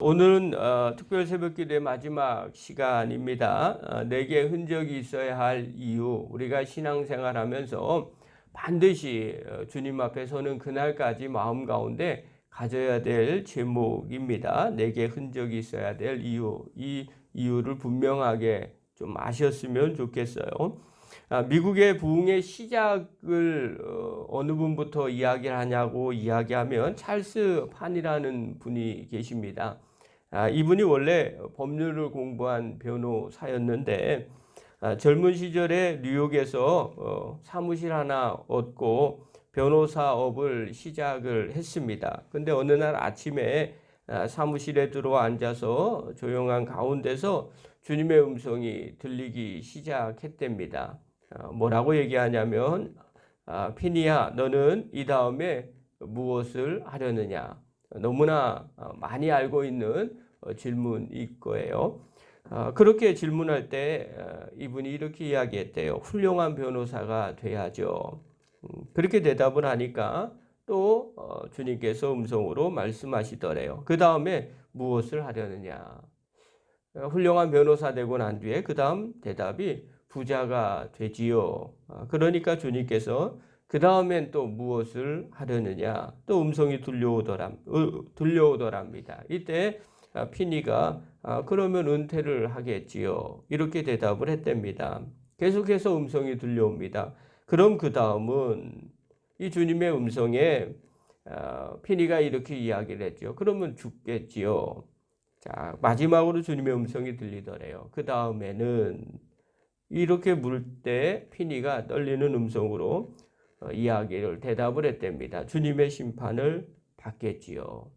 오늘은 특별 새벽기도의 마지막 시간입니다. 내게 흔적이 있어야 할 이유, 우리가 신앙생활하면서 반드시 주님 앞에 서는 그날까지 마음 가운데 가져야 될 제목입니다. 내게 흔적이 있어야 될 이유, 이 이유를 분명하게 좀 아셨으면 좋겠어요. 미국의 부흥의 시작을 어느 분부터 이야기를 하냐고 이야기하면 찰스 판이라는 분이 계십니다. 이분이 원래 법률을 공부한 변호사였는데 젊은 시절에 뉴욕에서 사무실 하나 얻고 변호사업을 시작을 했습니다. 근데 어느 날 아침에 사무실에 들어와 앉아서 조용한 가운데서 주님의 음성이 들리기 시작했답니다. 뭐라고 얘기하냐면 피니야, 너는 이 다음에 무엇을 하려느냐. 너무나 많이 알고 있는 질문일 거예요. 그렇게 질문할 때 이분이 이렇게 이야기했대요. 훌륭한 변호사가 돼야죠. 그렇게 대답을 하니까 또 주님께서 음성으로 말씀하시더래요. 그 다음에 무엇을 하려느냐. 훌륭한 변호사 되고 난 뒤에 그 다음 대답이 부자가 되지요. 그러니까 주님께서 그 다음엔 또 무엇을 하려느냐 또 음성이 들려오더랍니다. 이때 피니가 그러면 은퇴를 하겠지요. 이렇게 대답을 했답니다. 계속해서 음성이 들려옵니다. 그럼 그 다음은 이 주님의 음성에 피니가 이렇게 이야기를 했죠. 그러면 죽겠지요. 자, 마지막으로 주님의 음성이 들리더래요. 그 다음에는 이렇게 물을 때 피니가 떨리는 음성으로 대답을 했답니다. 주님의 심판을 받겠지요.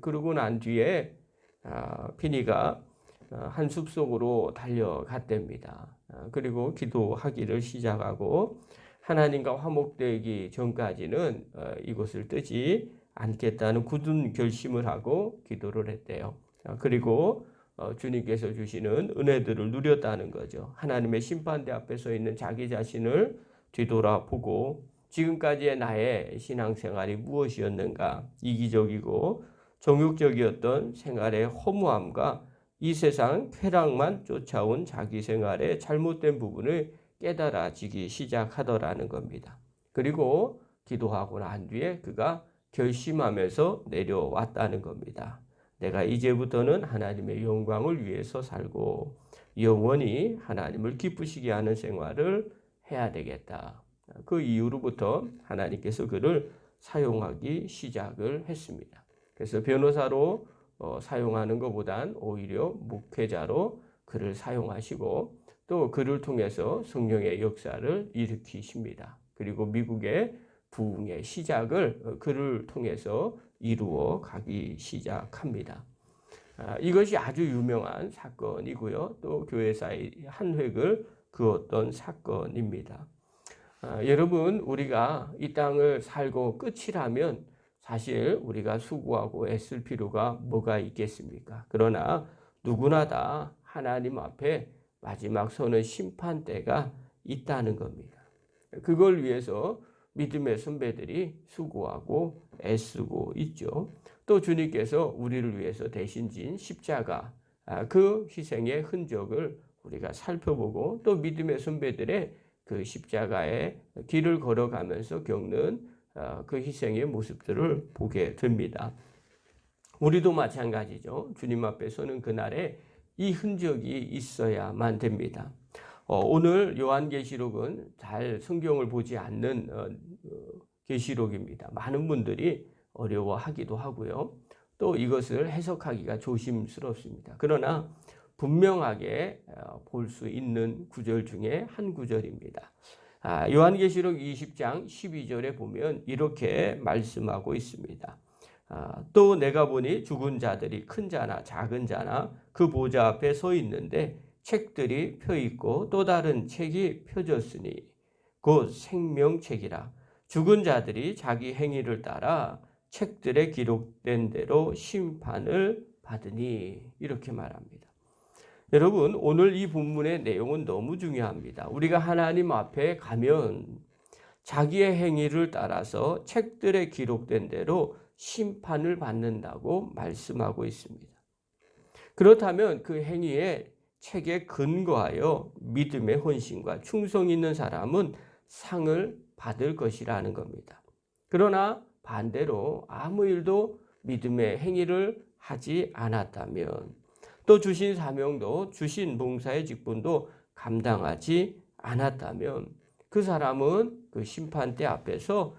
그러고 난 뒤에 피니가 한 숲속으로 달려갔답니다. 그리고 기도하기를 시작하고 하나님과 화목되기 전까지는 이곳을 뜨지 않겠다는 굳은 결심을 하고 기도를 했대요. 그리고 주님께서 주시는 은혜들을 누렸다는 거죠. 하나님의 심판대 앞에 서 있는 자기 자신을 뒤돌아보고 지금까지의 나의 신앙생활이 무엇이었는가, 이기적이고 정욕적이었던 생활의 허무함과 이 세상 쾌락만 쫓아온 자기 생활의 잘못된 부분을 깨달아지기 시작하더라는 겁니다. 그리고 기도하고 난 뒤에 그가 결심하면서 내려왔다는 겁니다. 내가 이제부터는 하나님의 영광을 위해서 살고 영원히 하나님을 기쁘시게 하는 생활을 해야 되겠다. 그 이후로부터 하나님께서 그를 사용하기 시작을 했습니다. 그래서 변호사로 사용하는 것보단 오히려 목회자로 그를 사용하시고 또 그를 통해서 성령의 역사를 일으키십니다. 그리고 미국의 부흥의 시작을 그를 통해서 이루어 가기 시작합니다. 이것이 아주 유명한 사건이고요. 또 교회사의 한 획을 그었던 사건입니다. 여러분, 우리가 이 땅을 살고 끝이라면 사실 우리가 수고하고 애쓸 필요가 뭐가 있겠습니까? 그러나 누구나 다 하나님 앞에 마지막 서는 심판대가 있다는 겁니다. 그걸 위해서 믿음의 선배들이 수고하고 애쓰고 있죠. 또 주님께서 우리를 위해서 대신 진 십자가, 그 희생의 흔적을 우리가 살펴보고 또 믿음의 선배들의 그 십자가의 길을 걸어가면서 겪는 그 희생의 모습들을 보게 됩니다. 우리도 마찬가지죠. 주님 앞에 서는 그날에 이 흔적이 있어야만 됩니다. 오늘 요한계시록은 잘 성경을 보지 않는 계시록입니다. 많은 분들이 어려워하기도 하고요. 또 이것을 해석하기가 조심스럽습니다. 그러나 분명하게 볼 수 있는 구절 중에 한 구절입니다. 요한계시록 20장 12절에 보면 이렇게 말씀하고 있습니다. 또 내가 보니 죽은 자들이 큰 자나 작은 자나 그 보좌 앞에 서 있는데 책들이 펴 있고 또 다른 책이 펴졌으니 곧 생명책이라. 죽은 자들이 자기 행위를 따라 책들에 기록된 대로 심판을 받으니, 이렇게 말합니다. 여러분, 오늘 이 본문의 내용은 너무 중요합니다. 우리가 하나님 앞에 가면 자기의 행위를 따라서 책들에 기록된 대로 심판을 받는다고 말씀하고 있습니다. 그렇다면 그 행위의 책에 근거하여 믿음의 헌신과 충성이 있는 사람은 상을 받을 것이라는 겁니다. 그러나 반대로 아무 일도 믿음의 행위를 하지 않았다면, 또 주신 사명도 주신 봉사의 직분도 감당하지 않았다면 그 사람은 그 심판대 앞에서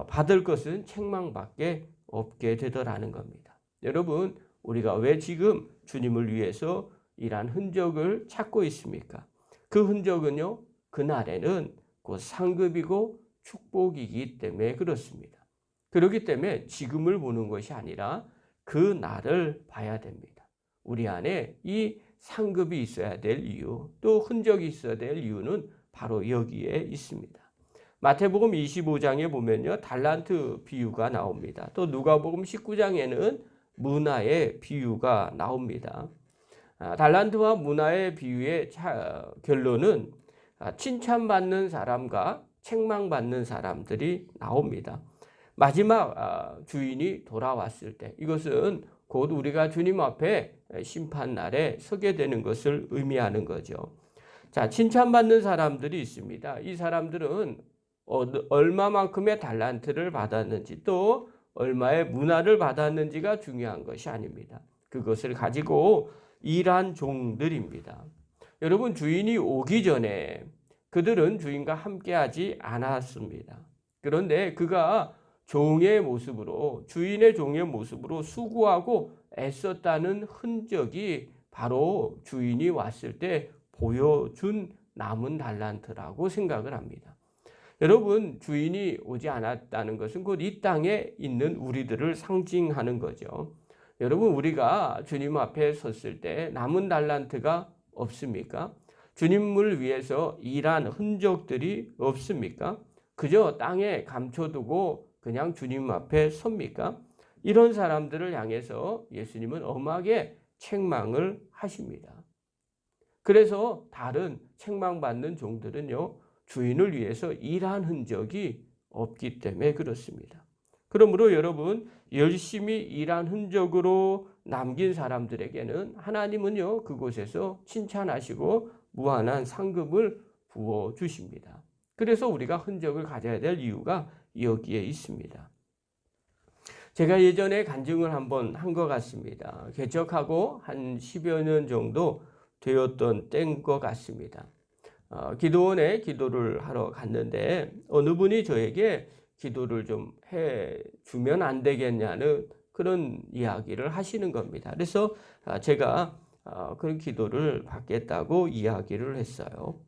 받을 것은 책망밖에 없게 되더라는 겁니다. 여러분, 우리가 왜 지금 주님을 위해서 이러한 흔적을 찾고 있습니까? 그 흔적은요, 그날에는 곧 상급이고 축복이기 때문에 그렇습니다. 그렇기 때문에 지금을 보는 것이 아니라 그 날을 봐야 됩니다. 우리 안에 이 상급이 있어야 될 이유, 또 흔적이 있어야 될 이유는 바로 여기에 있습니다. 마태복음 25장에 보면요, 달란트 비유가 나옵니다. 또 누가복음 19장에는 문화의 비유가 나옵니다. 달란트와 문화의 비유의 결론은 칭찬받는 사람과 책망받는 사람들이 나옵니다. 마지막 주인이 돌아왔을 때, 이것은 곧 우리가 주님 앞에 심판날에 서게 되는 것을 의미하는 거죠. 자, 칭찬받는 사람들이 있습니다. 이 사람들은 얼마만큼의 달란트를 받았는지, 또 얼마의 문화를 받았는지가 중요한 것이 아닙니다. 그것을 가지고 일한 종들입니다. 여러분, 주인이 오기 전에 그들은 주인과 함께하지 않았습니다. 그런데 그가 종의 모습으로, 주인의 종의 모습으로 수고하고 애썼다는 흔적이 바로 주인이 왔을 때 보여준 남은 달란트라고 생각을 합니다. 여러분, 주인이 오지 않았다는 것은 곧 이 땅에 있는 우리들을 상징하는 거죠. 여러분, 우리가 주님 앞에 섰을 때 남은 달란트가 없습니까? 주님을 위해서 일한 흔적들이 없습니까? 그저 땅에 감춰두고 그냥 주님 앞에 섭니까? 이런 사람들을 향해서 예수님은 엄하게 책망을 하십니다. 그래서 다른 책망받는 종들은요, 주인을 위해서 일한 흔적이 없기 때문에 그렇습니다. 그러므로 여러분, 열심히 일한 흔적으로 남긴 사람들에게는 하나님은요, 그곳에서 칭찬하시고 무한한 상급을 부어주십니다. 그래서 우리가 흔적을 가져야 될 이유가 여기에 있습니다. 제가 예전에 간증을 한번 한 것 같습니다. 개척하고 한 10여 년 정도 되었던 때인 것 같습니다. 기도원에 기도를 하러 갔는데 어느 분이 저에게 기도를 좀 해주면 안 되겠냐는 그런 이야기를 하시는 겁니다. 그래서 제가 그런 기도를 받겠다고 이야기를 했어요.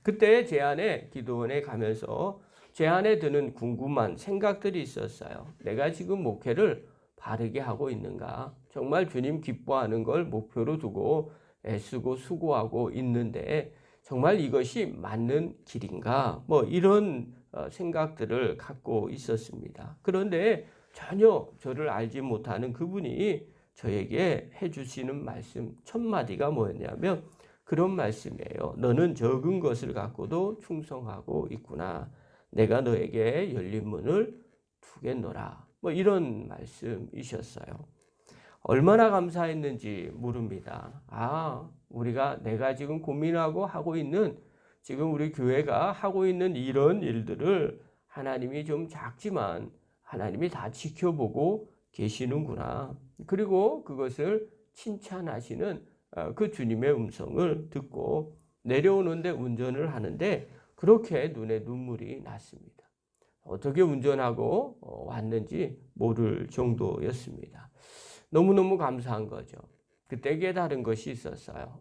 그때 제 안에 기도원에 가면서 제 안에 드는 궁금한 생각들이 있었어요. 내가 지금 목회를 바르게 하고 있는가? 정말 주님 기뻐하는 걸 목표로 두고 애쓰고 수고하고 있는데 정말 이것이 맞는 길인가? 뭐 이런 생각들을 갖고 있었습니다. 그런데 전혀 저를 알지 못하는 그분이 저에게 해주시는 말씀 첫 마디가 뭐였냐면 그런 말씀이에요. 너는 적은 것을 갖고도 충성하고 있구나. 내가 너에게 열린 문을 두겠노라. 뭐 이런 말씀이셨어요. 얼마나 감사했는지 모릅니다. 우리가 내가 지금 고민하고 하고 있는, 지금 우리 교회가 하고 있는 이런 일들을 하나님이 좀 작지만 하나님이 다 지켜보고 계시는구나. 그리고 그것을 칭찬하시는 그 주님의 음성을 듣고 내려오는데 운전을 하는데 그렇게 눈에 눈물이 났습니다. 어떻게 운전하고 왔는지 모를 정도였습니다. 너무너무 감사한 거죠. 그때 깨달은 것이 있었어요.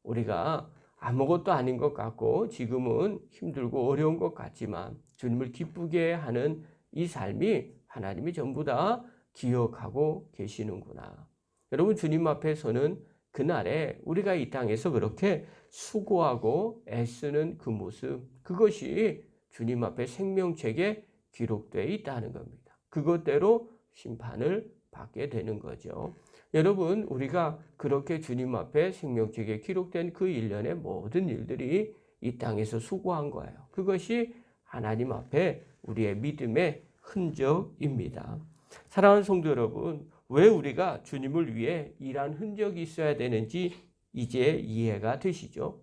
우리가 아무것도 아닌 것 같고 지금은 힘들고 어려운 것 같지만 주님을 기쁘게 하는 이 삶이 하나님이 전부 다 기억하고 계시는구나. 여러분, 주님 앞에서는 그날에 우리가 이 땅에서 그렇게 수고하고 애쓰는 그 모습, 그것이 주님 앞에 생명책에 기록되어 있다는 겁니다. 그것대로 심판을 받게 되는 거죠. 여러분, 우리가 그렇게 주님 앞에 생명책에 기록된 그 일련의 모든 일들이 이 땅에서 수고한 거예요. 그것이 하나님 앞에 우리의 믿음의 흔적입니다. 사랑하는 성도 여러분, 왜 우리가 주님을 위해 일한 흔적이 있어야 되는지 이제 이해가 되시죠?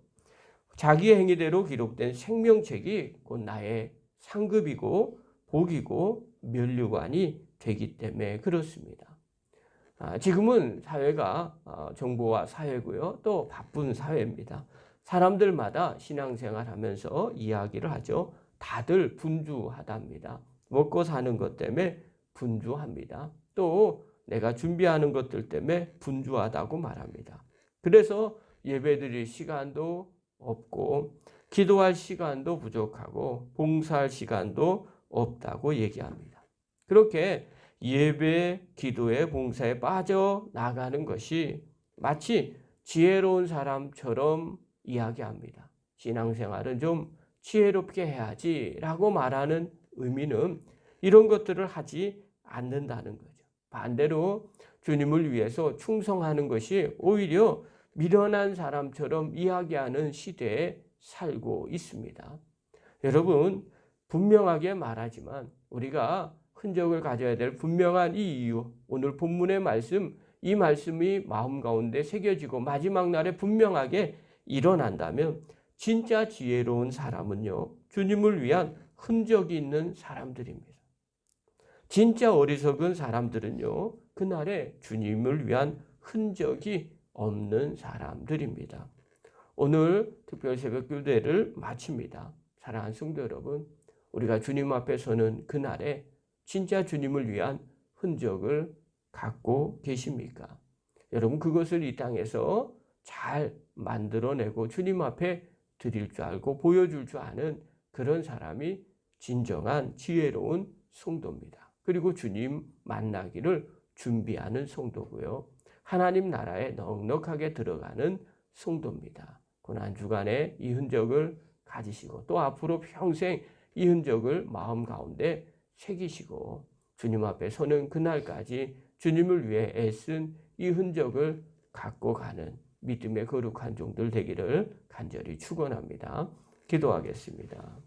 자기의 행위대로 기록된 생명책이 곧 나의 상급이고 복이고 면류관이 되기 때문에 그렇습니다. 지금은 사회가 정보화 사회고요. 또 바쁜 사회입니다. 사람들마다 신앙생활 하면서 이야기를 하죠. 다들 분주하답니다. 먹고 사는 것 때문에 분주합니다. 또 내가 준비하는 것들 때문에 분주하다고 말합니다. 그래서 예배드릴 시간도 없고 기도할 시간도 부족하고 봉사할 시간도 없다고 얘기합니다. 그렇게 예배, 기도에, 봉사에 빠져나가는 것이 마치 지혜로운 사람처럼 이야기합니다. 신앙생활은 좀 지혜롭게 해야지 라고 말하는 의미는 이런 것들을 하지 않는다는 거죠. 반대로 주님을 위해서 충성하는 것이 오히려 미련한 사람처럼 이야기하는 시대에 살고 있습니다. 여러분, 분명하게 말하지만 우리가 흔적을 가져야 될 분명한 이 이유, 오늘 본문의 말씀, 이 말씀이 마음 가운데 새겨지고 마지막 날에 분명하게 일어난다면 진짜 지혜로운 사람은요, 주님을 위한 흔적이 있는 사람들입니다. 진짜 어리석은 사람들은요, 그날에 주님을 위한 흔적이 없는 사람들입니다. 오늘 특별 새벽 교대를 마칩니다. 사랑하는 성도 여러분, 우리가 주님 앞에 서는 그날에 진짜 주님을 위한 흔적을 갖고 계십니까? 여러분, 그것을 이 땅에서 잘 만들어내고 주님 앞에 드릴 줄 알고 보여줄 줄 아는 그런 사람이 진정한 지혜로운 성도입니다. 그리고 주님 만나기를 준비하는 성도고요. 하나님 나라에 넉넉하게 들어가는 성도입니다. 고난 주간에 이 흔적을 가지시고 또 앞으로 평생 이 흔적을 마음 가운데 새기시고 주님 앞에 서는 그날까지 주님을 위해 애쓴 이 흔적을 갖고 가는 믿음의 거룩한 종들 되기를 간절히 축원합니다. 기도하겠습니다.